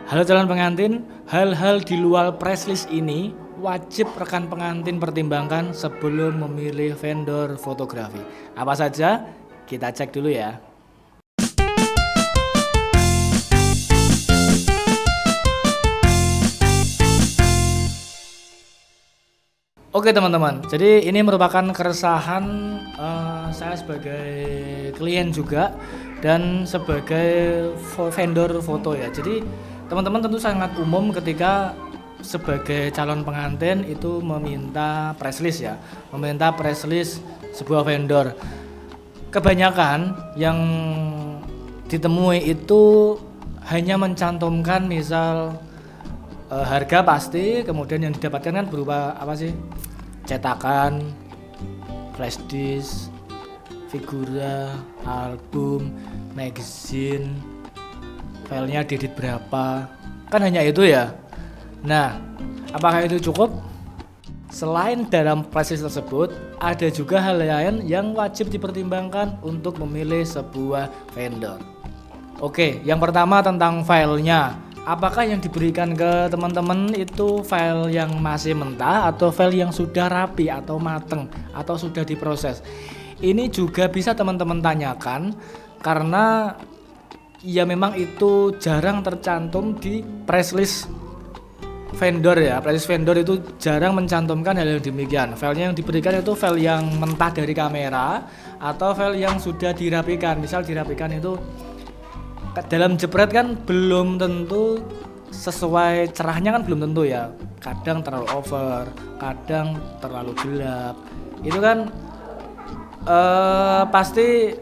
Halo calon pengantin, hal-hal di luar press list ini wajib rekan pengantin pertimbangkan sebelum memilih vendor fotografi. Apa saja? Kita cek dulu ya. Oke teman-teman, jadi ini merupakan keresahan saya sebagai klien juga dan sebagai vendor foto ya. Jadi teman-teman tentu sangat umum ketika sebagai calon pengantin itu meminta press list ya, meminta press list sebuah vendor. Kebanyakan yang ditemui itu hanya mencantumkan misal harga pasti, kemudian yang didapatkan kan berupa apa sih? Cetakan, flash disk, figura, album, magazine, filenya diedit berapa, kan hanya itu ya. Nah, apakah itu cukup? Selain dalam press list tersebut, ada juga hal lain yang wajib dipertimbangkan untuk memilih sebuah vendor. Oke, yang pertama tentang filenya. Apakah yang diberikan ke teman-teman itu file yang masih mentah atau file yang sudah rapi atau mateng atau sudah diproses? Ini juga bisa teman-teman tanyakan karena ya memang itu jarang tercantum di press list vendor ya. Press list vendor itu jarang mencantumkan hal yang demikian. Filenya yang diberikan itu file yang mentah dari kamera atau file yang sudah dirapikan. Misal dirapikan itu dalam jepret kan belum tentu sesuai, cerahnya kan belum tentu ya, kadang terlalu over, kadang terlalu gelap. Itu kan pasti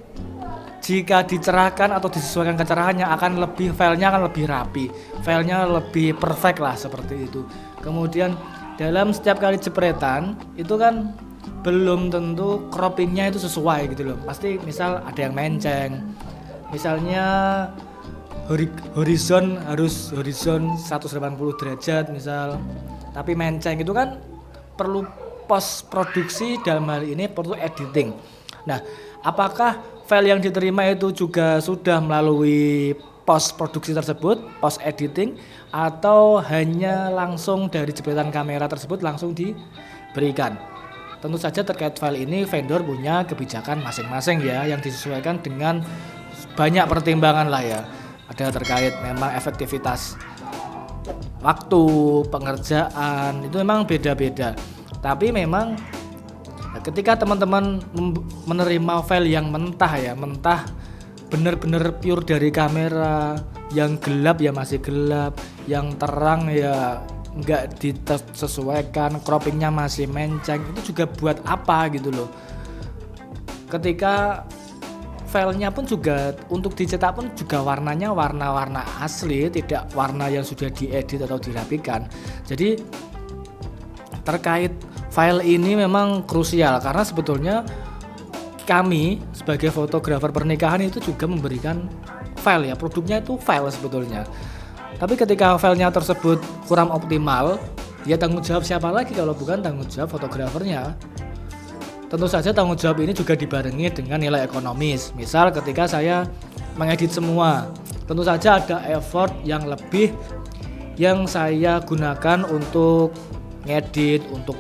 jika dicerahkan atau disesuaikan kecerahannya akan lebih, filenya akan lebih rapi, filenya lebih perfect lah seperti itu. Kemudian dalam setiap kali jepretan itu kan belum tentu croppingnya itu sesuai gitu loh, pasti misal ada yang menceng, misalnya horizon harus horizon 180 derajat misal, tapi menceng itu kan perlu post produksi, dalam hal ini perlu editing. Nah, apakah file yang diterima itu juga sudah melalui post produksi tersebut, post editing, atau hanya langsung dari jepretan kamera tersebut langsung diberikan? Tentu saja terkait file ini vendor punya kebijakan masing-masing ya, yang disesuaikan dengan banyak pertimbangan lah ya. Ada terkait memang efektivitas waktu, pengerjaan, itu memang beda-beda. Tapi memang ketika teman-teman menerima file yang mentah ya, mentah benar-benar pure dari kamera, yang gelap ya masih gelap, yang terang ya nggak disesuaikan, croppingnya masih menceng, itu juga buat apa gitu loh. Ketika filenya pun juga untuk dicetak pun juga warnanya warna-warna asli, tidak warna yang sudah diedit atau dirapikan. Jadi terkait file ini memang krusial karena sebetulnya kami sebagai fotografer pernikahan itu juga memberikan file ya, produknya itu file sebetulnya. Tapi ketika filenya tersebut kurang optimal, ya tanggung jawab siapa lagi kalau bukan tanggung jawab fotografernya. Tentu saja tanggung jawab ini juga dibarengi dengan nilai ekonomis. Misal ketika saya mengedit semua, tentu saja ada effort yang lebih yang saya gunakan untuk ngedit, untuk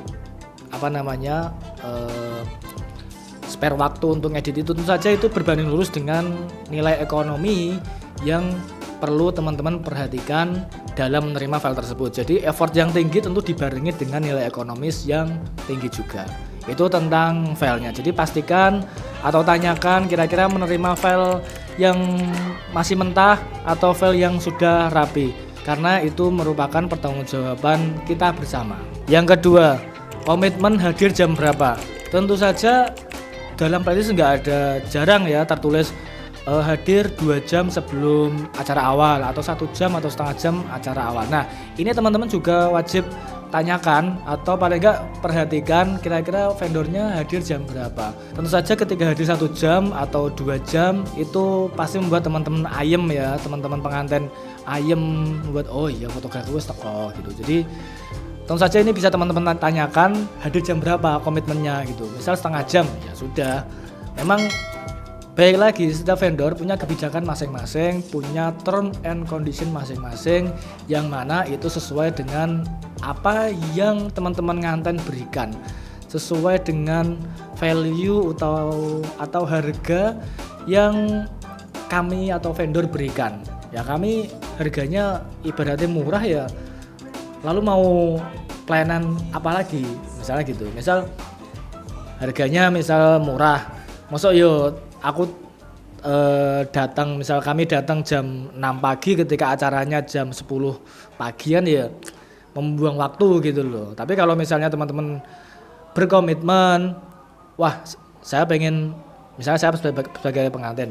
spare waktu untuk ngedit itu. Tentu saja itu berbanding lurus dengan nilai ekonomi yang perlu teman-teman perhatikan dalam menerima file tersebut. Jadi effort yang tinggi tentu dibarengi dengan nilai ekonomis yang tinggi juga. Itu tentang filenya. Jadi pastikan atau tanyakan kira-kira menerima file yang masih mentah atau file yang sudah rapi, karena itu merupakan pertanggungjawaban kita bersama. Yang kedua, komitmen hadir jam berapa. Tentu saja dalam playlist nggak ada, jarang ya tertulis hadir 2 jam sebelum acara awal atau 1 jam atau setengah jam acara awal. Nah, ini teman-teman juga wajib tanyakan atau paling enggak perhatikan kira-kira vendornya hadir jam berapa. Tentu saja ketika hadir 1 jam atau 2 jam itu pasti membuat teman-teman ayem ya, teman-teman pengantin ayem, membuat oh iya fotografer wis teko gitu. Jadi tentu saja ini bisa teman-teman tanyakan hadir jam berapa komitmennya gitu. Misal setengah jam ya sudah. Memang baik lagi, setiap vendor punya kebijakan masing-masing, punya term and condition masing-masing, yang mana itu sesuai dengan apa yang teman-teman nganten berikan, sesuai dengan value atau harga yang kami atau vendor berikan. Ya kami harganya ibaratnya murah ya, lalu mau pelayanan apa lagi, misalnya gitu. Misal harganya misal murah, masuk yo aku kami datang jam 6 pagi ketika acaranya jam 10 pagian ya membuang waktu gitu loh. Tapi kalau misalnya teman-teman berkomitmen, wah saya pengen, misalnya saya sebagai pengantin,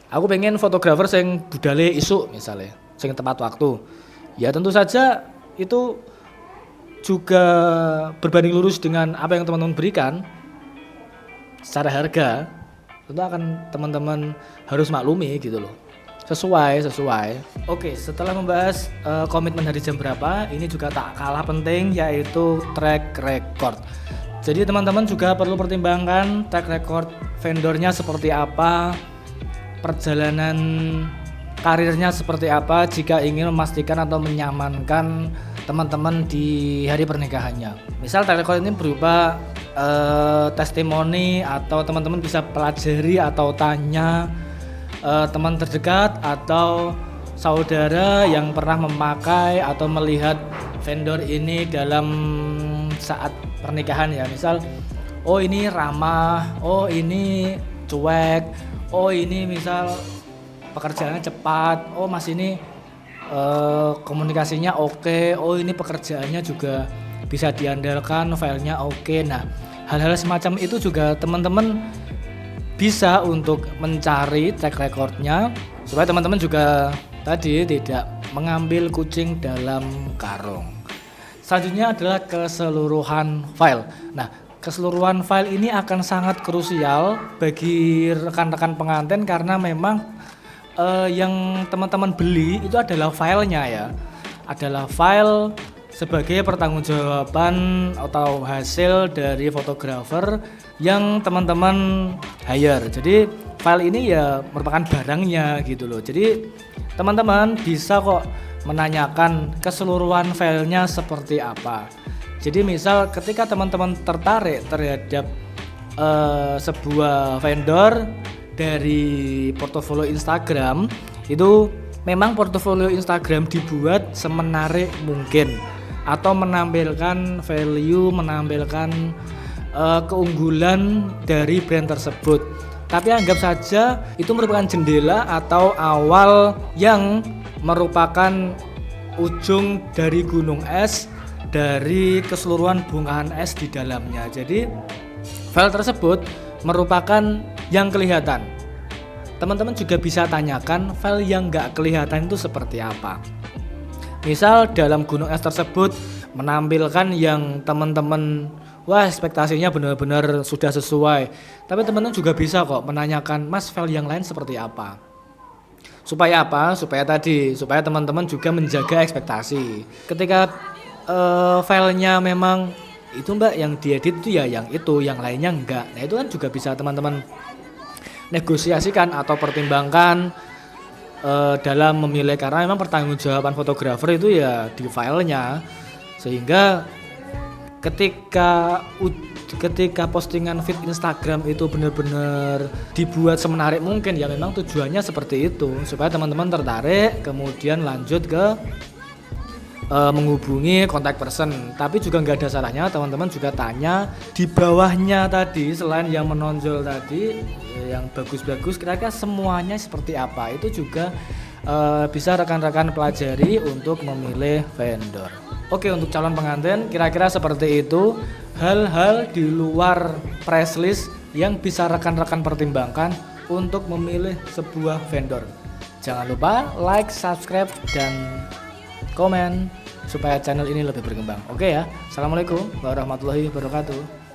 aku pengen fotografer sing budale isuk misalnya, sing tepat waktu. Ya tentu saja itu juga berbanding lurus dengan apa yang teman-teman berikan secara harga. Tentu akan teman-teman harus maklumi gitu loh. Sesuai. Oke, setelah membahas komitmen hari jam berapa, ini juga tak kalah penting yaitu track record. Jadi teman-teman juga perlu pertimbangkan track record vendornya seperti apa, perjalanan karirnya seperti apa jika ingin memastikan atau menyamankan teman-teman di hari pernikahannya. Misal track record ini berupa testimoni, atau teman-teman bisa pelajari atau tanya teman terdekat atau saudara yang pernah memakai atau melihat vendor ini dalam saat pernikahan ya. Misal, oh ini ramah, oh ini cuek, oh ini misal pekerjaannya cepat, oh mas ini komunikasinya oke, oh ini pekerjaannya juga bisa diandalkan, filenya oke. Nah, hal-hal semacam itu juga teman-teman bisa untuk mencari track recordnya supaya teman-teman juga tadi tidak mengambil kucing dalam karung. Selanjutnya adalah keseluruhan file. Nah, keseluruhan file ini akan sangat krusial bagi rekan-rekan pengantin karena memang yang teman-teman beli itu adalah filenya ya, adalah file sebagai pertanggungjawaban atau hasil dari fotografer yang teman-teman hire. Jadi file ini ya merupakan barangnya gitu loh. Jadi teman-teman bisa kok menanyakan keseluruhan filenya seperti apa. Jadi misal ketika teman-teman tertarik terhadap sebuah vendor dari portofolio Instagram, itu memang portofolio Instagram dibuat semenarik mungkin atau menampilkan value, menampilkan keunggulan dari brand tersebut. Tapi anggap saja itu merupakan jendela atau awal yang merupakan ujung dari gunung es, dari keseluruhan bongkahan es di dalamnya. Jadi file tersebut merupakan yang kelihatan. Teman-teman juga bisa tanyakan file yang nggak kelihatan itu seperti apa. Misal dalam gunung es tersebut menampilkan yang teman-teman wah ekspektasinya benar-benar sudah sesuai. Tapi teman-teman juga bisa kok menanyakan, mas file yang lain seperti apa. Supaya apa? Supaya teman-teman juga menjaga ekspektasi. Ketika filenya memang itu mbak yang diedit itu ya yang itu, yang lainnya enggak. Nah itu kan juga bisa teman-teman negosiasikan atau pertimbangkan dalam memilih, karena memang pertanggungjawaban fotografer itu ya di filenya, sehingga ketika postingan feed Instagram itu benar-benar dibuat semenarik mungkin ya, memang tujuannya seperti itu supaya teman-teman tertarik kemudian lanjut ke menghubungi kontak person. Tapi juga nggak ada salahnya teman-teman juga tanya di bawahnya tadi, selain yang menonjol tadi yang bagus-bagus, kira-kira semuanya seperti apa, itu juga bisa rekan-rekan pelajari untuk memilih vendor. Oke, untuk calon pengantin kira-kira seperti itu hal-hal di luar press list yang bisa rekan-rekan pertimbangkan untuk memilih sebuah vendor. Jangan lupa like, subscribe, dan komen supaya channel ini lebih berkembang. Oke ya. Assalamualaikum warahmatullahi wabarakatuh.